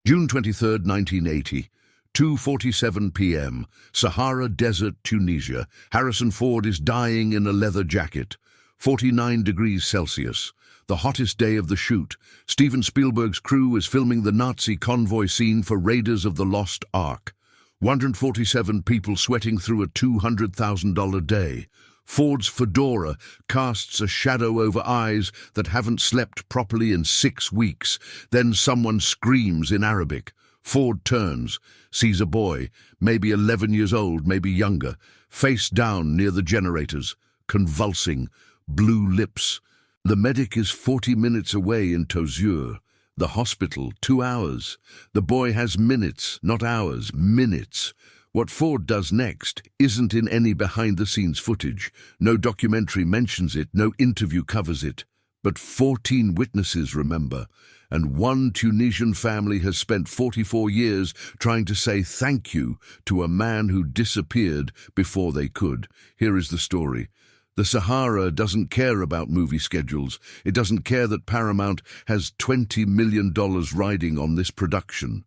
June 23, 1980, 2:47 p.m., Sahara Desert, Tunisia. Harrison Ford is dying in a leather jacket. 49 degrees Celsius. The hottest day of the shoot. Steven Spielberg's crew is filming the Nazi convoy scene for Raiders of the Lost Ark. 147 people sweating through a $200,000 day. Ford's fedora casts a shadow over eyes that haven't slept properly in 6 weeks. Then someone screams in Arabic. Ford turns, sees a boy, maybe 11 years old, maybe younger, face down near the generators, convulsing, blue lips. The medic is 40 minutes away in Tozeur. The hospital, 2 hours. The boy has minutes, not hours, minutes. What Ford does next isn't in any behind-the-scenes footage. No documentary mentions it, no interview covers it. But 14 witnesses remember, and one Tunisian family has spent 44 years trying to say thank you to a man who disappeared before they could. Here is the story. The Sahara doesn't care about movie schedules. It doesn't care that Paramount has $20 million riding on this production.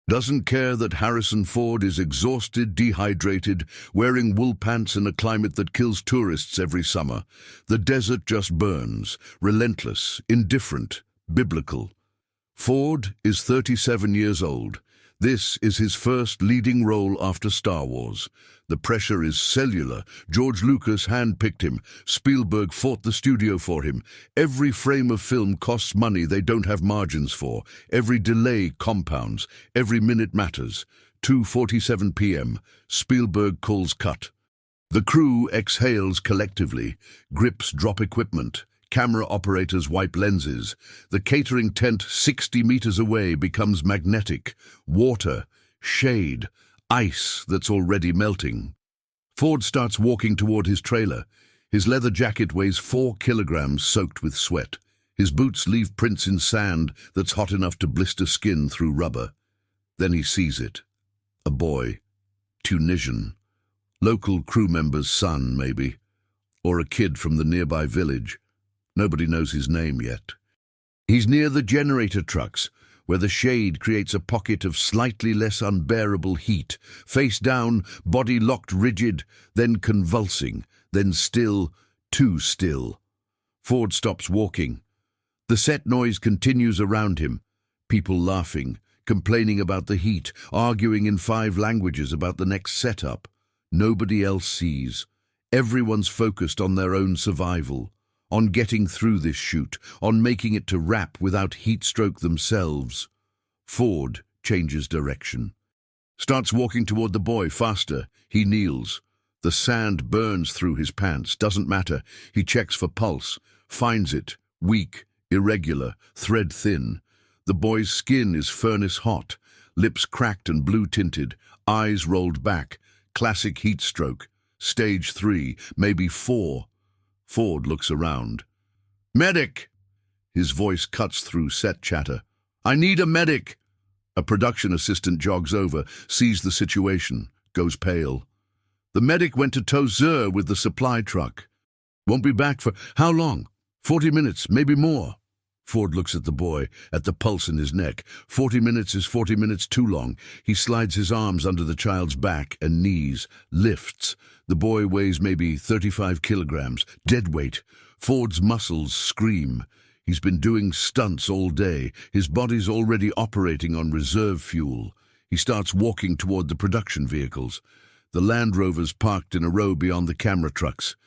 Doesn't care that Harrison Ford is exhausted, dehydrated, wearing wool pants in a climate that kills tourists every summer. The desert just burns, relentless, indifferent, biblical. Ford is 37 years old. This is his first leading role after Star Wars. The pressure is cellular. George Lucas handpicked him. Spielberg fought the studio for him. Every frame of film costs money they don't have margins for. Every delay compounds. Every minute matters. 2:47 p.m. Spielberg calls cut. The crew exhales collectively. Grips drop equipment. Camera operators wipe lenses. The catering tent 60 meters away becomes magnetic. Water, shade, ice that's already melting. Ford starts walking toward his trailer. His leather jacket weighs 4 kilograms soaked with sweat. His boots leave prints in sand that's hot enough to blister skin through rubber. Then he sees it. A boy. Tunisian. Local crew member's son, maybe. Or a kid from the nearby village. Nobody knows his name yet. He's near the generator trucks, where the shade creates a pocket of slightly less unbearable heat. Face down, body locked rigid, then convulsing, then still, too still. Ford stops walking. The set noise continues around him. People laughing, complaining about the heat, arguing in 5 languages about the next setup. Nobody else sees. Everyone's focused on their own survival. On getting through this shoot, on making it to wrap without heat stroke themselves. Ford changes direction. Starts walking toward the boy, faster. He kneels. The sand burns through his pants, doesn't matter. He checks for pulse, finds it, weak, irregular, thread thin. The boy's skin is furnace hot, lips cracked and blue-tinted, eyes rolled back, classic heat stroke. Stage 3, maybe 4. Ford looks around. Medic! His voice cuts through set chatter. I need a medic! A production assistant jogs over, sees the situation, goes pale. The medic went to Tozeur with the supply truck. Won't be back for how long? 40 minutes, maybe more. Ford looks at the boy, at the pulse in his neck. 40 minutes is 40 minutes too long. He slides his arms under the child's back and knees, lifts. The boy weighs maybe 35 kilograms, dead weight. Ford's muscles scream. He's been doing stunts all day. His body's already operating on reserve fuel. He starts walking toward the production vehicles. The Land Rover's parked in a row beyond the camera trucks.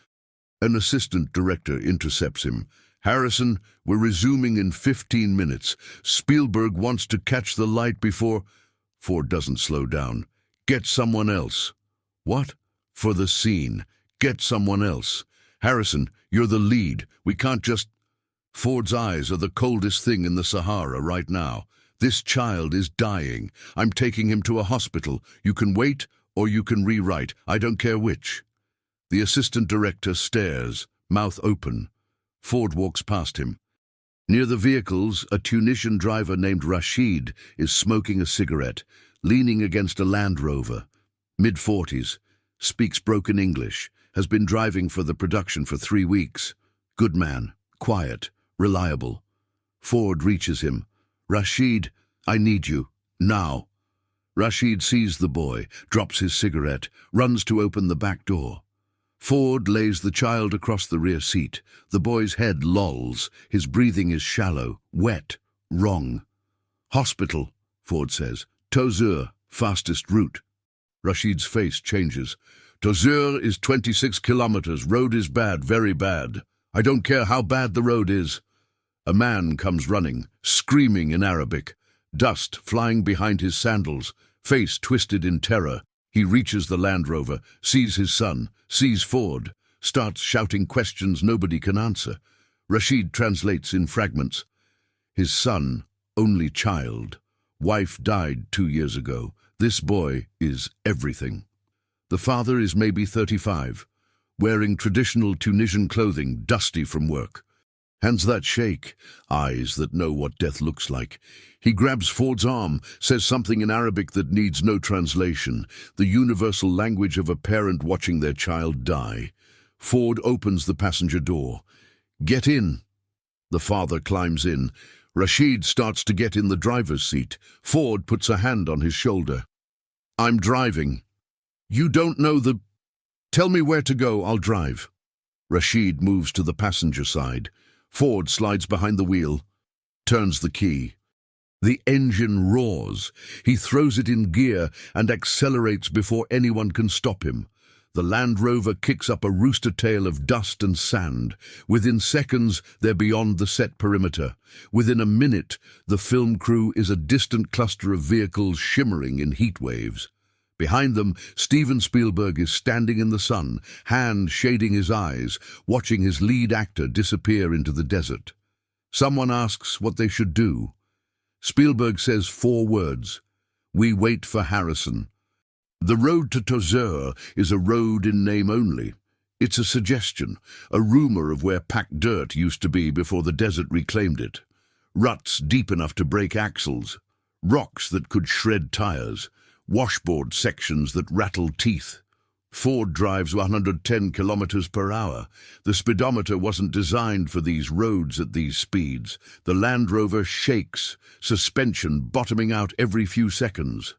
An assistant director intercepts him. Harrison, we're resuming in 15 minutes. Spielberg wants to catch the light before... Ford doesn't slow down. Get someone else. What? For the scene. Get someone else. Harrison, you're the lead. We can't just... Ford's eyes are the coldest thing in the Sahara right now. This child is dying. I'm taking him to a hospital. You can wait or you can rewrite. I don't care which. The assistant director stares, mouth open. Ford walks past him. Near the vehicles, a Tunisian driver named Rashid is smoking a cigarette, leaning against a Land Rover. Mid-40s, speaks broken English, has been driving for the production for 3 weeks. Good man, quiet, reliable. Ford reaches him. Rashid, I need you. Now. Rashid sees the boy, drops his cigarette, runs to open the back door. Ford lays the child across the rear seat. The boy's head lolls. His breathing is shallow, wet, wrong. Hospital, Ford says. Tozeur, fastest route. Rashid's face changes. Tozeur is 26 kilometers. Road is bad, very bad. I don't care how bad the road is. A man comes running, screaming in Arabic. Dust flying behind his sandals, face twisted in terror. He reaches the Land Rover, sees his son, sees Ford, starts shouting questions nobody can answer. Rashid translates in fragments. His son, only child. Wife died 2 years ago. This boy is everything. The father is maybe 35, wearing traditional Tunisian clothing, dusty from work. Hands that shake, eyes that know what death looks like. He grabs Ford's arm, says something in Arabic that needs no translation, the universal language of a parent watching their child die. Ford opens the passenger door. Get in. The father climbs in. Rashid starts to get in the driver's seat. Ford puts a hand on his shoulder. I'm driving. You don't know the... Tell me where to go, I'll drive. Rashid moves to the passenger side. Ford slides behind the wheel, turns the key. The engine roars. He throws it in gear and accelerates before anyone can stop him. The Land Rover kicks up a rooster tail of dust and sand. Within seconds, they're beyond the set perimeter. Within a minute, the film crew is a distant cluster of vehicles shimmering in heat waves. Behind them, Steven Spielberg is standing in the sun, hand shading his eyes, watching his lead actor disappear into the desert. Someone asks what they should do. Spielberg says 4 words. We wait for Harrison. The road to Tozeur is a road in name only. It's a suggestion, a rumor of where packed dirt used to be before the desert reclaimed it. Ruts deep enough to break axles, rocks that could shred tires, washboard sections that rattle teeth. Ford drives 110 kilometers per hour. The speedometer wasn't designed for these roads at these speeds. The Land Rover shakes, suspension bottoming out every few seconds.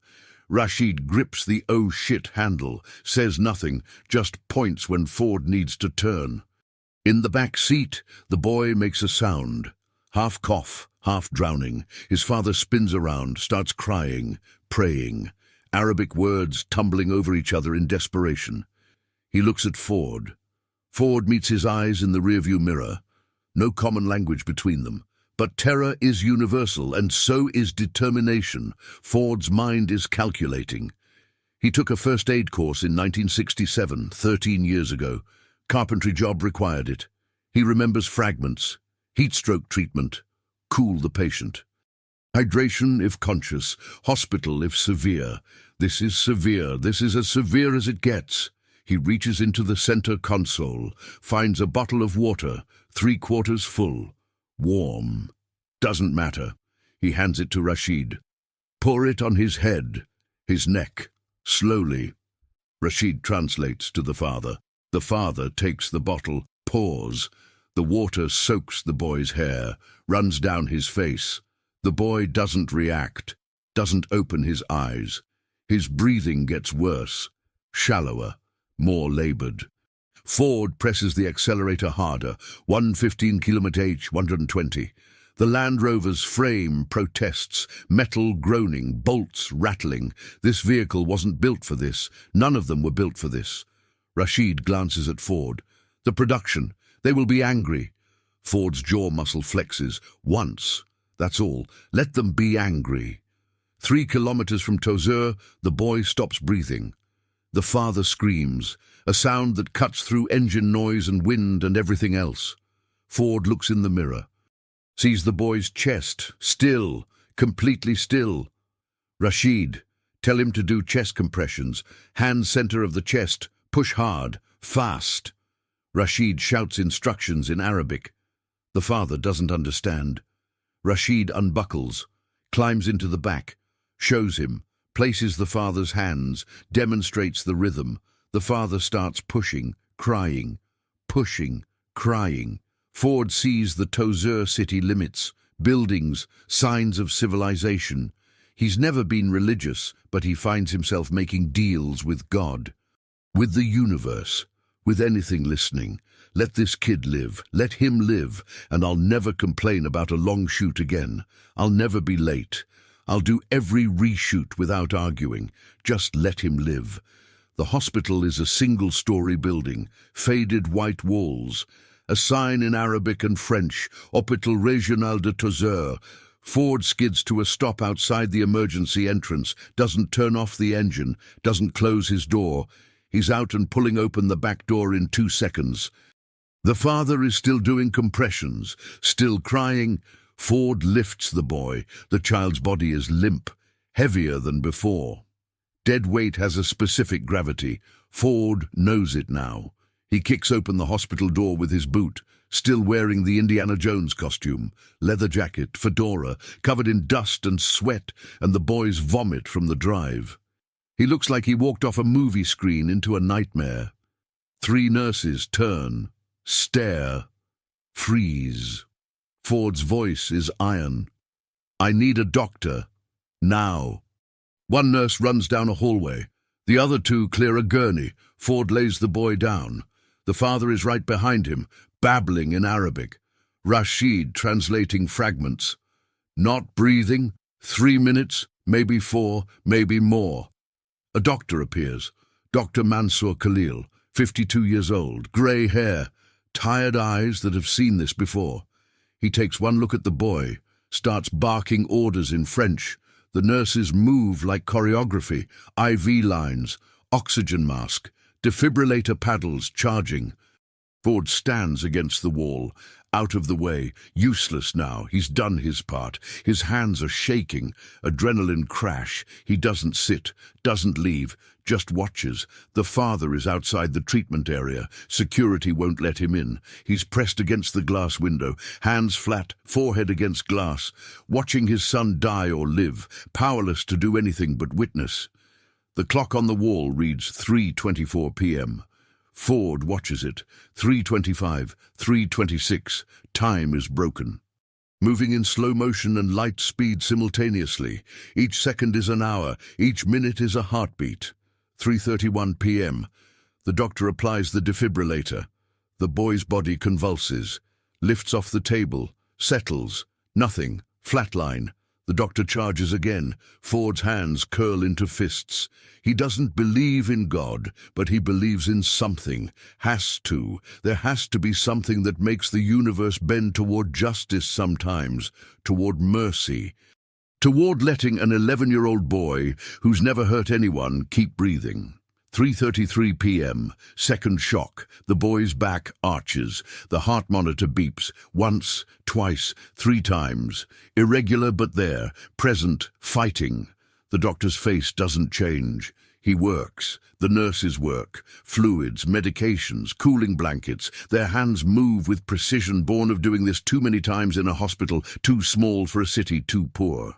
Rashid grips the oh shit handle, says nothing, just points when Ford needs to turn. In the back seat, the boy makes a sound. Half cough, half drowning. His father spins around, starts crying, praying. Arabic words tumbling over each other in desperation. He looks at Ford. Ford meets his eyes in the rearview mirror. No common language between them. But terror is universal, and so is determination. Ford's mind is calculating. He took a first aid course in 1967, 13 years ago. Carpentry job required it. He remembers fragments. Heat stroke treatment. Cool the patient. Hydration if conscious. Hospital if severe. This is severe. This is as severe as it gets. He reaches into the center console, finds a bottle of water, 3/4 full. Warm. Doesn't matter. He hands it to Rashid. Pour it on his head, his neck, slowly. Rashid translates to the father. The father takes the bottle, pours. The water soaks the boy's hair, runs down his face. The boy doesn't react, doesn't open his eyes. His breathing gets worse, shallower, more labored. Ford presses the accelerator harder, 115 km/h, 120. The Land Rover's frame protests, metal groaning, bolts rattling. This vehicle wasn't built for this. None of them were built for this. Rashid glances at Ford. The production. They will be angry. Ford's jaw muscle flexes. Once. That's all. Let them be angry. 3 kilometers from Tozeur, the boy stops breathing. The father screams, a sound that cuts through engine noise and wind and everything else. Ford looks in the mirror, sees the boy's chest, still, completely still. Rashid, tell him to do chest compressions, hand center of the chest, push hard, fast. Rashid shouts instructions in Arabic. The father doesn't understand. Rashid unbuckles, climbs into the back, shows him, places the father's hands, demonstrates the rhythm. The father starts pushing, crying, pushing, crying. Ford sees the Tozeur city limits, buildings, signs of civilization. He's never been religious, but he finds himself making deals with God, with the universe, with anything listening. Let this kid live, let him live, and I'll never complain about a long shoot again. I'll never be late. I'll do every reshoot without arguing. Just let him live. The hospital is a single-story building, faded white walls, a sign in Arabic and French, Hôpital Régional de Tozeur. Ford skids to a stop outside the emergency entrance, doesn't turn off the engine, doesn't close his door. He's out and pulling open the back door in 2 seconds. The father is still doing compressions, still crying. Ford lifts the boy. The child's body is limp, heavier than before. Dead weight has a specific gravity. Ford knows it now. He kicks open the hospital door with his boot, still wearing the Indiana Jones costume, leather jacket, fedora, covered in dust and sweat, and the boy's vomit from the drive. He looks like he walked off a movie screen into a nightmare. 3 nurses turn, stare, freeze. Ford's voice is iron. I need a doctor. Now. One nurse runs down a hallway. The other 2 clear a gurney. Ford lays the boy down. The father is right behind him, babbling in Arabic. Rashid translating fragments. Not breathing. 3 minutes, maybe 4, maybe more. A doctor appears. Dr. Mansour Khalil, 52 years old, grey hair, tired eyes that have seen this before. He takes one look at the boy, starts barking orders in French. The nurses move like choreography, IV lines, oxygen mask, defibrillator paddles charging. Ford stands against the wall, out of the way, useless now. He's done his part. His hands are shaking, adrenaline crash. He doesn't sit, doesn't leave, just watches. The father is outside the treatment area. Security won't let him in. He's pressed against the glass window, hands flat, forehead against glass, watching his son die or live, powerless to do anything but witness. The clock on the wall reads 3:24 p.m. Ford watches it. 3:25, 3:26. Time is broken. Moving in slow motion and light speed simultaneously. Each second is an hour. Each minute is a heartbeat. 3:31 p.m. The doctor applies the defibrillator. The boy's body convulses, lifts off the table, settles. Nothing. Flatline. The doctor charges again. Ford's hands curl into fists. He doesn't believe in God, but he believes in something. Has to. There has to be something that makes the universe bend toward justice sometimes, toward mercy, toward letting an 11-year-old boy who's never hurt anyone keep breathing. 3:33 p.m. Second shock. The boy's back arches. The heart monitor beeps. Once, twice, 3 times. Irregular but there. Present. Fighting. The doctor's face doesn't change. He works. The nurses work. Fluids, medications, cooling blankets. Their hands move with precision, born of doing this too many times in a hospital, too small for a city too poor.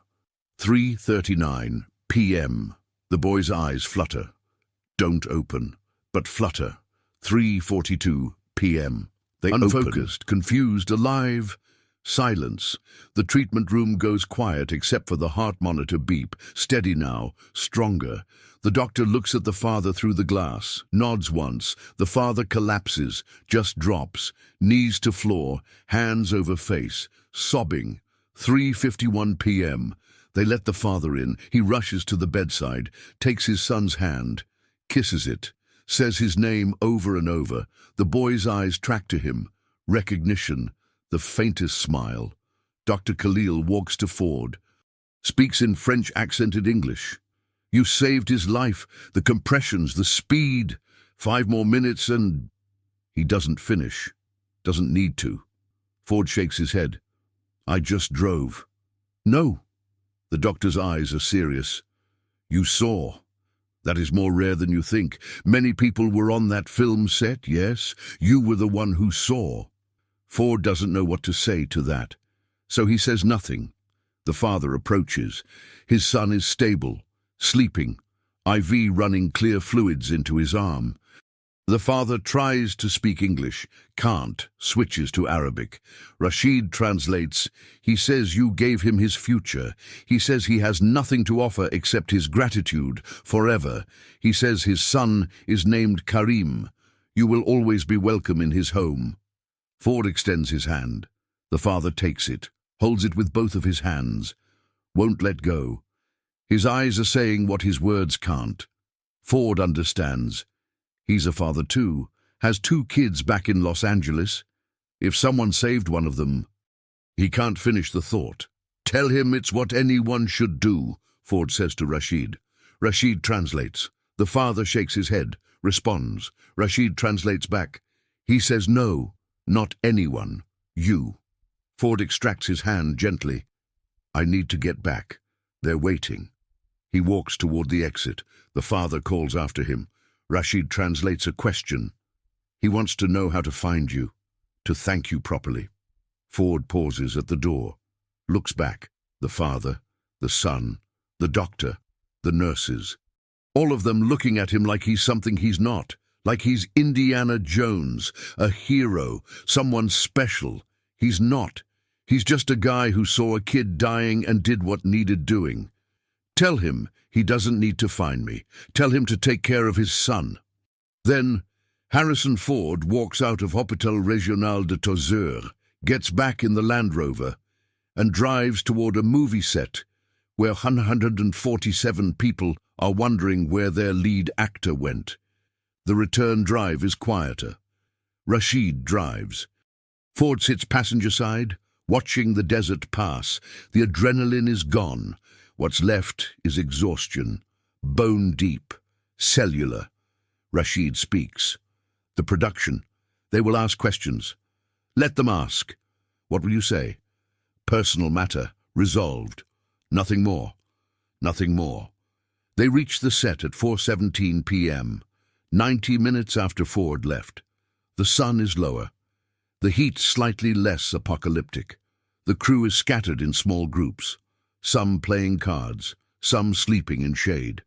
3:39 p.m. The boy's eyes flutter. Don't open, but flutter. 3:42 p.m. They unfocused, confused, alive. Silence. The treatment room goes quiet except for the heart monitor beep. Steady now, stronger. The doctor looks at the father through the glass, nods once. The father collapses, just drops, knees to floor, hands over face, sobbing. 3:51 p.m. They let the father in. He rushes to the bedside, takes his son's hand, kisses it, says his name over and over. The boy's eyes track to him. Recognition, the faintest smile. Dr. Khalil walks to Ford, speaks in French accented English. You saved his life. The compressions, the speed. 5 more minutes and... He doesn't finish. Doesn't need to. Ford shakes his head. I just drove. No. The doctor's eyes are serious. You saw. That is more rare than you think. Many people were on that film set, yes. You were the one who saw. Ford doesn't know what to say to that, so he says nothing. The father approaches. His son is stable, sleeping, IV running clear fluids into his arm. The father tries to speak English, can't, switches to Arabic. Rashid translates. He says you gave him his future. He says he has nothing to offer except his gratitude, forever. He says his son is named Karim. You will always be welcome in his home. Ford extends his hand. The father takes it, holds it with both of his hands, won't let go. His eyes are saying what his words can't. Ford understands. He's a father too, has 2 kids back in Los Angeles. If someone saved one of them... He can't finish the thought. Tell him it's what anyone should do, Ford says to Rashid. Rashid translates. The father shakes his head, responds. Rashid translates back. He says no, not anyone, you. Ford extracts his hand gently. I need to get back. They're waiting. He walks toward the exit. The father calls after him. Rashid translates a question. He wants to know how to find you, to thank you properly. Ford pauses at the door, looks back. The father, the son, the doctor, the nurses. All of them looking at him like he's something he's not, like he's Indiana Jones, a hero, someone special. He's not. He's just a guy who saw a kid dying and did what needed doing. Tell him he doesn't need to find me. Tell him to take care of his son. Then Harrison Ford walks out of Hôpital Régional de Tozeur, gets back in the Land Rover, and drives toward a movie set where 147 people are wondering where their lead actor went. The return drive is quieter. Rashid drives. Ford sits passenger side, watching the desert pass. The adrenaline is gone. What's left is exhaustion, bone deep, cellular. Rashid speaks. The production. They will ask questions. Let them ask. What will you say? Personal matter, resolved. Nothing more. Nothing more. They reach the set at 4:17 p.m., 90 minutes after Ford left. The sun is lower. The heat slightly less apocalyptic. The crew is scattered in small groups. Some playing cards, some sleeping in shade.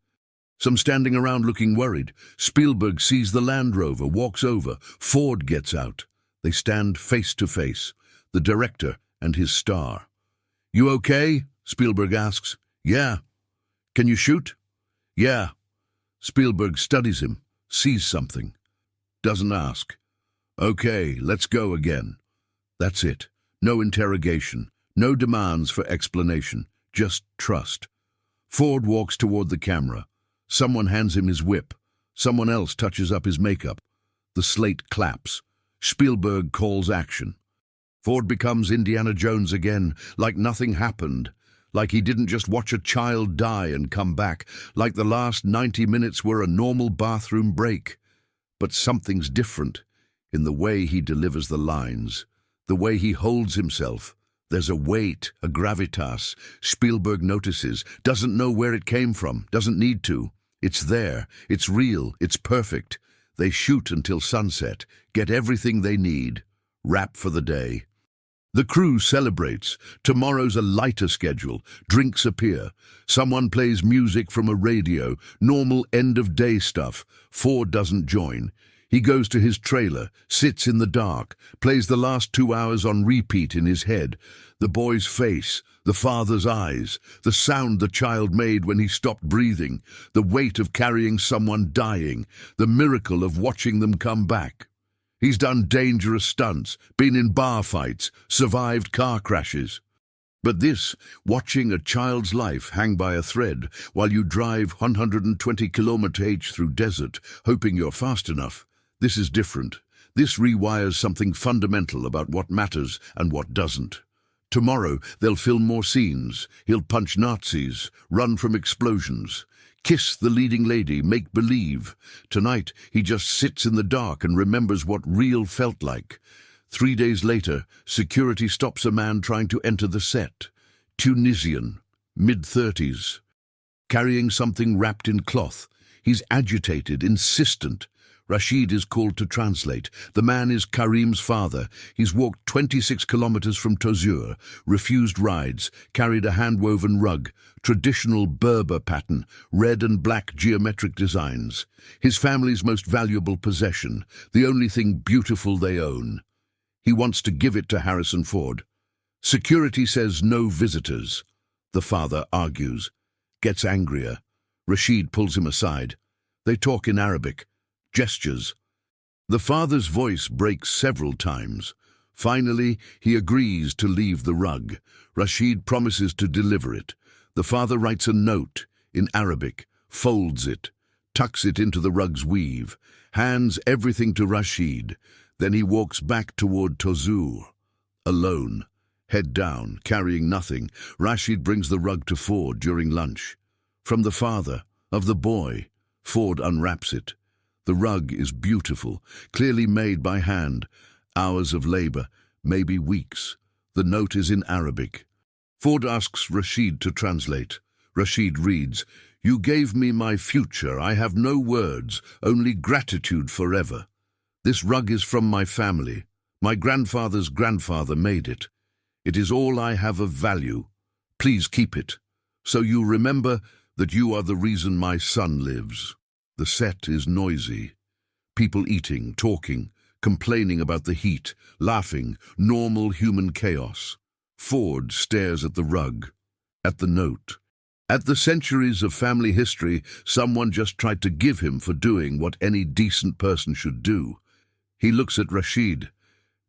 Some standing around looking worried. Spielberg sees the Land Rover, walks over. Ford gets out. They stand face to face, the director and his star. You okay? Spielberg asks. Yeah. Can you shoot? Yeah. Spielberg studies him, sees something. Doesn't ask. Okay, let's go again. That's it. No interrogation, no demands for explanation. Just trust. Ford walks toward the camera. Someone hands him his whip. Someone else touches up his makeup. The slate claps. Spielberg calls action. Ford becomes Indiana Jones again, like nothing happened. Like he didn't just watch a child die and come back. Like the last 90 minutes were a normal bathroom break. But something's different in the way he delivers the lines, the way he holds himself. There's a weight, a gravitas. Spielberg notices, doesn't know where it came from, doesn't need to. It's there, it's real, it's perfect. They shoot until sunset, get everything they need, wrap for the day. The crew celebrates. Tomorrow's a lighter schedule. Drinks appear. Someone plays music from a radio, normal end-of-day stuff. Ford doesn't join. He goes to his trailer, sits in the dark, plays the last 2 hours on repeat in his head. The boy's face, the father's eyes, the sound the child made when he stopped breathing, the weight of carrying someone dying, the miracle of watching them come back. He's done dangerous stunts, been in bar fights, survived car crashes. But this, watching a child's life hang by a thread while you drive 120 km/h through desert, hoping you're fast enough, this is different. This rewires something fundamental about what matters and what doesn't. Tomorrow, they'll film more scenes. He'll punch Nazis, run from explosions, kiss the leading lady, make believe. Tonight, he just sits in the dark and remembers what real felt like. 3 days later, security stops a man trying to enter the set. Tunisian, mid-30s. Carrying something wrapped in cloth. He's agitated, insistent. Rashid is called to translate. The man is Karim's father. He's walked 26 kilometers from Tozeur, refused rides, carried a hand-woven rug, traditional Berber pattern, red and black geometric designs. His family's most valuable possession, the only thing beautiful they own. He wants to give it to Harrison Ford. Security says no visitors. The father argues, gets angrier. Rashid pulls him aside. They talk in Arabic. Gestures. The father's voice breaks several times. Finally, he agrees to leave the rug. Rashid promises to deliver it. The father writes a note in Arabic, folds it, tucks it into the rug's weave, hands everything to Rashid. Then he walks back toward Tozeur. Alone, head down, carrying nothing, Rashid brings the rug to Ford during lunch. From the father, of the boy, Ford unwraps it. The rug is beautiful, clearly made by hand. Hours of labor, maybe weeks. The note is in Arabic. Ford asks Rashid to translate. Rashid reads, "You gave me my future. I have no words, only gratitude forever. This rug is from my family. My grandfather's grandfather made it. It is all I have of value. Please keep it, so you remember that you are the reason my son lives." The set is noisy. People eating, talking, complaining about the heat, laughing, normal human chaos. Ford stares at the rug, at the note. At the centuries of family history, someone just tried to give him for doing what any decent person should do. He looks at Rashid.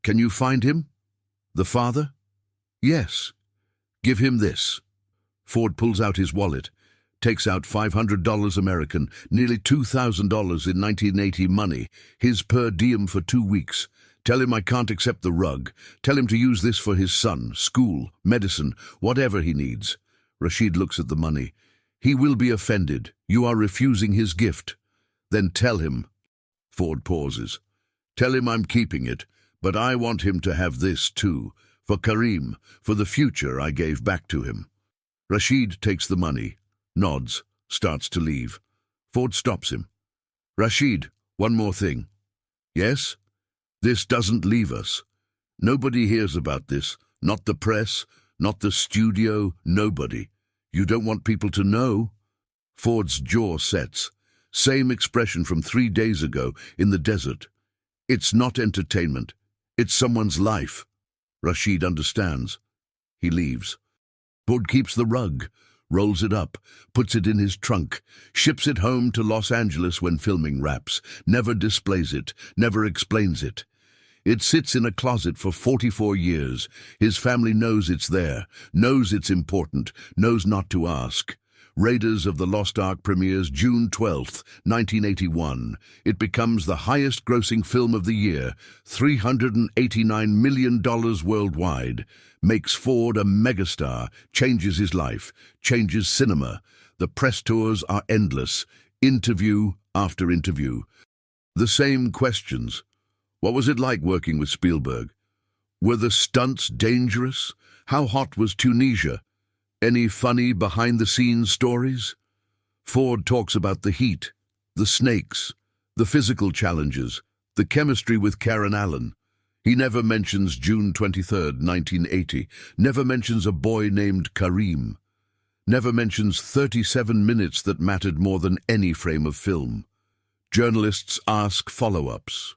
"Can you find him?" "The father?" "Yes." "Give him this." Ford pulls out his wallet, takes out $500 American, nearly $2,000 in 1980 money, his per diem for 2 weeks. "Tell him I can't accept the rug. Tell him to use this for his son, school, medicine, whatever he needs." Rashid looks at the money. "He will be offended. You are refusing his gift." "Then tell him." Ford pauses. "Tell him I'm keeping it, but I want him to have this too, for Karim, for the future I gave back to him." Rashid takes the money, nods, starts to leave. Ford stops him. "Rashid, one more thing." "Yes?" "This doesn't leave us. Nobody hears about this, not the press, not the studio, nobody. You don't want people to know?" Ford's jaw sets. Same expression from 3 days ago in the desert. "It's not entertainment. It's someone's life." Rashid understands. He leaves. Ford keeps the rug, rolls it up, puts it in his trunk, ships it home to Los Angeles when filming wraps, never displays it, never explains it. It sits in a closet for 44 years. His family knows it's there, knows it's important, knows not to ask. Raiders of the Lost Ark premieres June 12, 1981. It becomes the highest-grossing film of the year, $389 million worldwide. Makes Ford a megastar, changes his life, changes cinema. The press tours are endless, interview after interview. The same questions. What was it like working with Spielberg? Were the stunts dangerous? How hot was Tunisia? Any funny behind-the-scenes stories? Ford talks about the heat, the snakes, the physical challenges, the chemistry with Karen Allen. He never mentions June 23, 1980, never mentions a boy named Karim, never mentions 37 minutes that mattered more than any frame of film. Journalists ask follow-ups.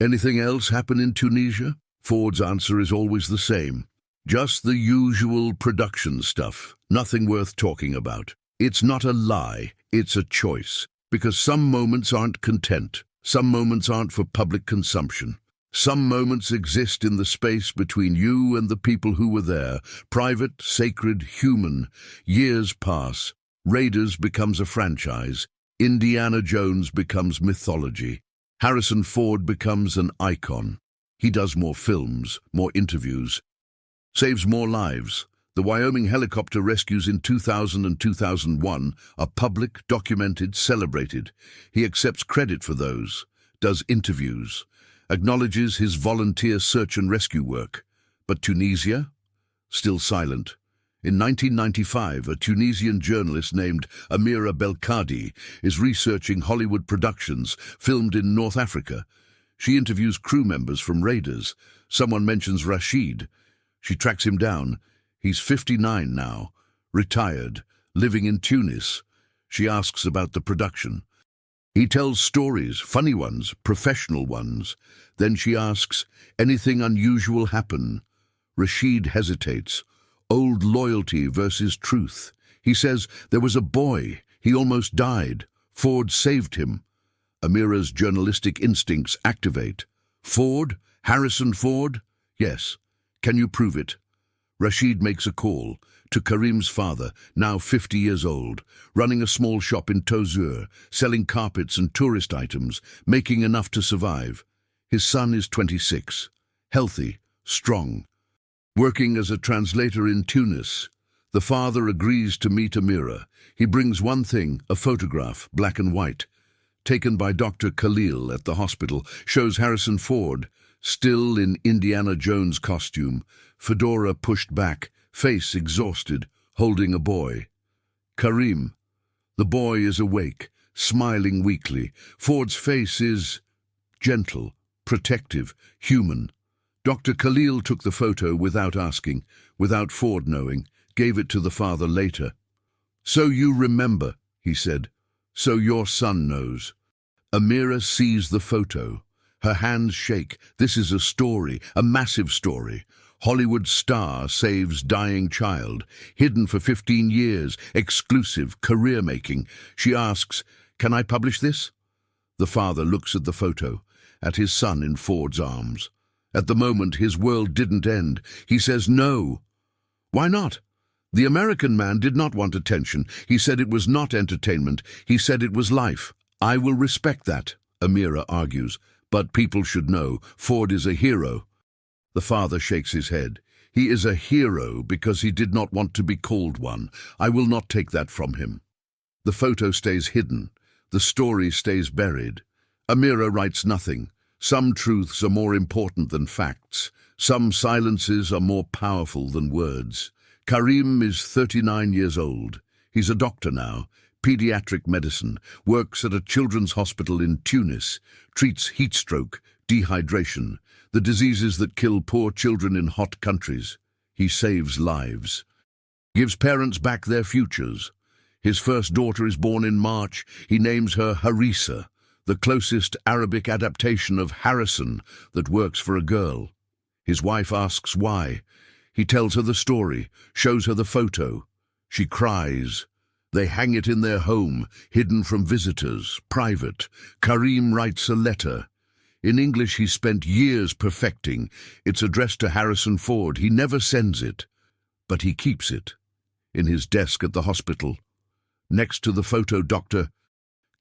Anything else happen in Tunisia? Ford's answer is always the same. Just the usual production stuff, nothing worth talking about. It's not a lie, it's a choice. Because some moments aren't content, some moments aren't for public consumption. Some moments exist in the space between you and the people who were there, private, sacred, human. Years pass. Raiders becomes a franchise. Indiana Jones becomes mythology. Harrison Ford becomes an icon. He does more films, more interviews, saves more lives. The Wyoming helicopter rescues in 2000 and 2001 are public, documented, celebrated. He accepts credit for those, does interviews, acknowledges his volunteer search and rescue work. But Tunisia? Still silent. In 1995, a Tunisian journalist named Amira Belkadi is researching Hollywood productions filmed in North Africa. She interviews crew members from Raiders. Someone mentions Rashid. She tracks him down. He's 59 now, retired, living in Tunis. She asks about the production. He tells stories, funny ones, professional ones. Then she asks, anything unusual happen? Rashid hesitates. Old loyalty versus truth. He says, there was a boy. He almost died. Ford saved him. Amira's journalistic instincts activate. Ford? Harrison Ford? Yes. Can you prove it? Rashid makes a call to Karim's father, now 50 years old, running a small shop in Tozeur, selling carpets and tourist items, making enough to survive. His son is 26, healthy, strong. Working as a translator in Tunis, the father agrees to meet Amira. He brings one thing, a photograph, black and white, taken by Dr. Khalil at the hospital, shows Harrison Ford, still in Indiana Jones costume, fedora pushed back, face exhausted, holding a boy. Karim. The boy is awake, smiling weakly. Ford's face is gentle, protective, human. Dr. Khalil took the photo without asking, without Ford knowing, gave it to the father later. So you remember, he said. So your son knows. Amira sees the photo. Her hands shake. This is a story, a massive story. Hollywood star saves dying child. Hidden for 15 years. Exclusive. Career-making. She asks, can I publish this? The father looks at the photo, at his son in Ford's arms. At the moment, his world didn't end. He says no. Why not? The American man did not want attention. He said it was not entertainment. He said it was life. I will respect that, Amira argues. But people should know, Ford is a hero. The father shakes his head. He is a hero because he did not want to be called one. I will not take that from him. The photo stays hidden. The story stays buried. Amira writes nothing. Some truths are more important than facts. Some silences are more powerful than words. Karim is 39 years old. He's a doctor now, pediatric medicine, works at a children's hospital in Tunis, treats heat stroke, dehydration, the diseases that kill poor children in hot countries. He saves lives, gives parents back their futures. His first daughter is born in March. He names her Harissa, the closest Arabic adaptation of Harrison that works for a girl. His wife asks why. He tells her the story, shows her the photo. She cries. They hang it in their home, hidden from visitors, private. Karim writes a letter. In English he spent years perfecting. It's addressed to Harrison Ford. He never sends it, but he keeps it in his desk at the hospital. Next to the photo Dr.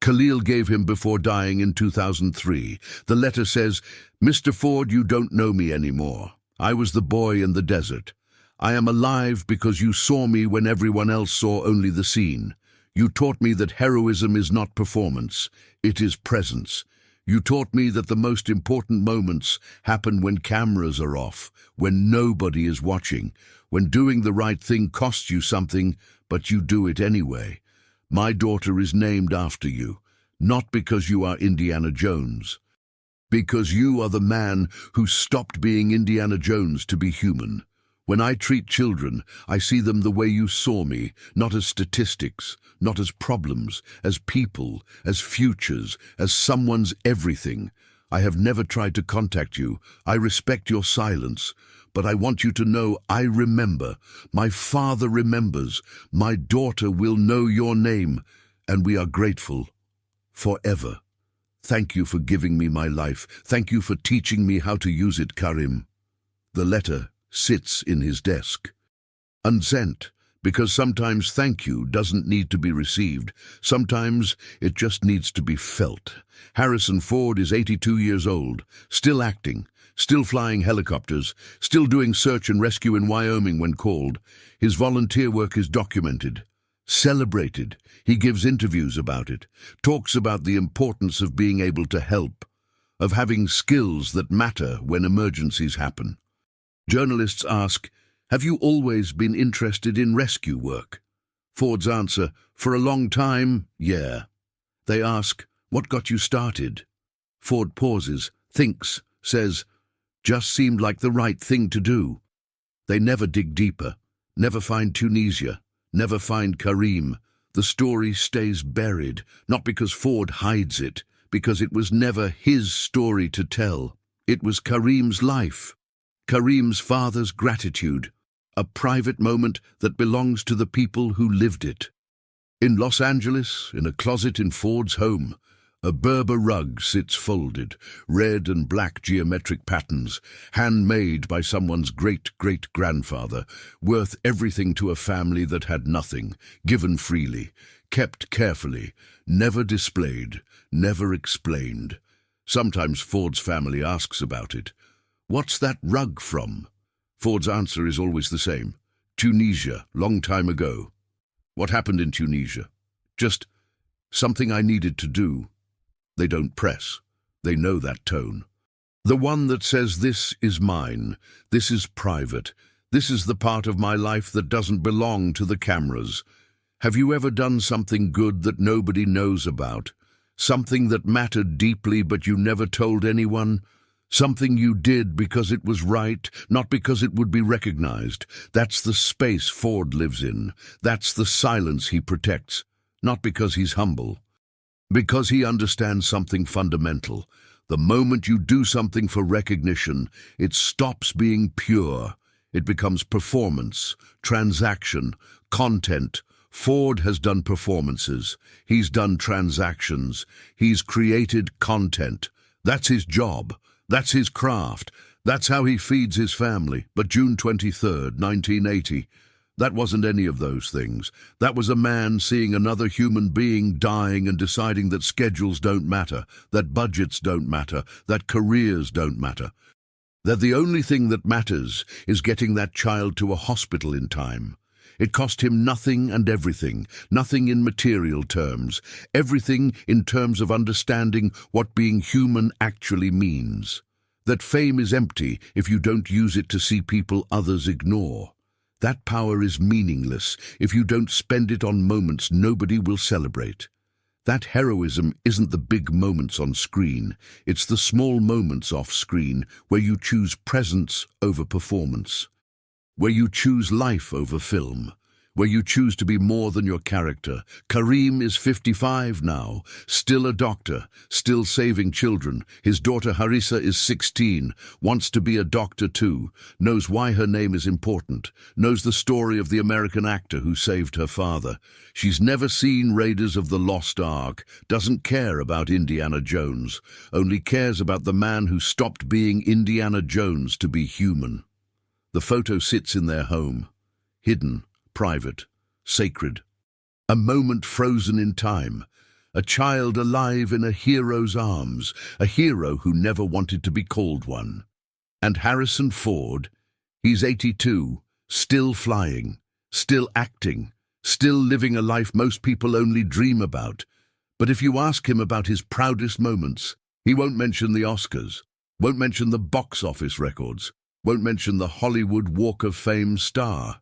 Khalil gave him before dying in 2003. The letter says, Mr. Ford, you don't know me anymore. I was the boy in the desert. I am alive because you saw me when everyone else saw only the scene. You taught me that heroism is not performance, it is presence. You taught me that the most important moments happen when cameras are off, when nobody is watching, when doing the right thing costs you something, but you do it anyway. My daughter is named after you, not because you are Indiana Jones, because you are the man who stopped being Indiana Jones to be human. When I treat children, I see them the way you saw me, not as statistics, not as problems, as people, as futures, as someone's everything. I have never tried to contact you. I respect your silence, but I want you to know I remember. My father remembers. My daughter will know your name, and we are grateful forever. Thank you for giving me my life. Thank you for teaching me how to use it, Karim. The letter sits in his desk, unsent, because sometimes thank you doesn't need to be received. Sometimes it just needs to be felt. Harrison Ford is 82 years old, still acting, still flying helicopters, still doing search and rescue in Wyoming when called. His volunteer work is documented, celebrated. He gives interviews about it, talks about the importance of being able to help, of having skills that matter when emergencies happen. Journalists ask, Have you always been interested in rescue work? Ford's answer, for a long time, yeah. They ask, what got you started? Ford pauses, thinks, says, just seemed like the right thing to do. They never dig deeper, never find Tunisia, never find Karim. The story stays buried, not because Ford hides it, because it was never his story to tell. It was Karim's life, Karim's father's gratitude, a private moment that belongs to the people who lived it. In Los Angeles, in a closet in Ford's home, a Berber rug sits folded, red and black geometric patterns, handmade by someone's great-great-grandfather, worth everything to a family that had nothing, given freely, kept carefully, never displayed, never explained. Sometimes Ford's family asks about it. What's that rug from? Ford's answer is always the same. Tunisia, long time ago. What happened in Tunisia? Just something I needed to do. They don't press. They know that tone. The one that says, this is mine, this is private, this is the part of my life that doesn't belong to the cameras. Have you ever done something good that nobody knows about? Something that mattered deeply but you never told anyone? Something you did because it was right, not because it would be recognized. That's the space Ford lives in. That's the silence he protects, not because he's humble. Because he understands something fundamental. The moment you do something for recognition, it stops being pure. It becomes performance, transaction, content. Ford has done performances. He's done transactions. He's created content. That's his job. That's his craft. That's how he feeds his family. But June 23rd, 1980, that wasn't any of those things. That was a man seeing another human being dying and deciding that schedules don't matter, that budgets don't matter, that careers don't matter. That the only thing that matters is getting that child to a hospital in time. It cost him nothing and everything, nothing in material terms, everything in terms of understanding what being human actually means. That fame is empty if you don't use it to see people others ignore. That power is meaningless if you don't spend it on moments nobody will celebrate. That heroism isn't the big moments on screen, it's the small moments off screen where you choose presence over performance, where you choose life over film, where you choose to be more than your character. Karim is 55 now, still a doctor, still saving children. His daughter Harissa is 16, wants to be a doctor too, knows why her name is important, knows the story of the American actor who saved her father. She's never seen Raiders of the Lost Ark, doesn't care about Indiana Jones, only cares about the man who stopped being Indiana Jones to be human. The photo sits in their home, hidden, private, sacred. A moment frozen in time, a child alive in a hero's arms, a hero who never wanted to be called one. And Harrison Ford, he's 82, still flying, still acting, still living a life most people only dream about. But if you ask him about his proudest moments, he won't mention the Oscars, won't mention the box office records, won't mention the Hollywood Walk of Fame star.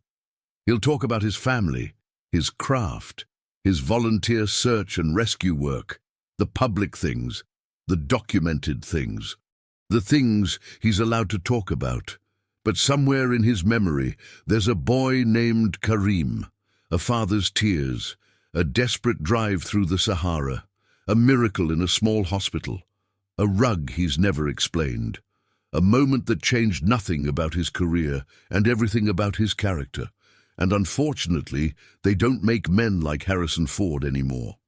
He'll talk about his family, his craft, his volunteer search and rescue work, the public things, the documented things, the things he's allowed to talk about. But somewhere in his memory, there's a boy named Karim, a father's tears, a desperate drive through the Sahara, a miracle in a small hospital, a rug he's never explained, a moment that changed nothing about his career and everything about his character. And unfortunately, they don't make men like Harrison Ford anymore.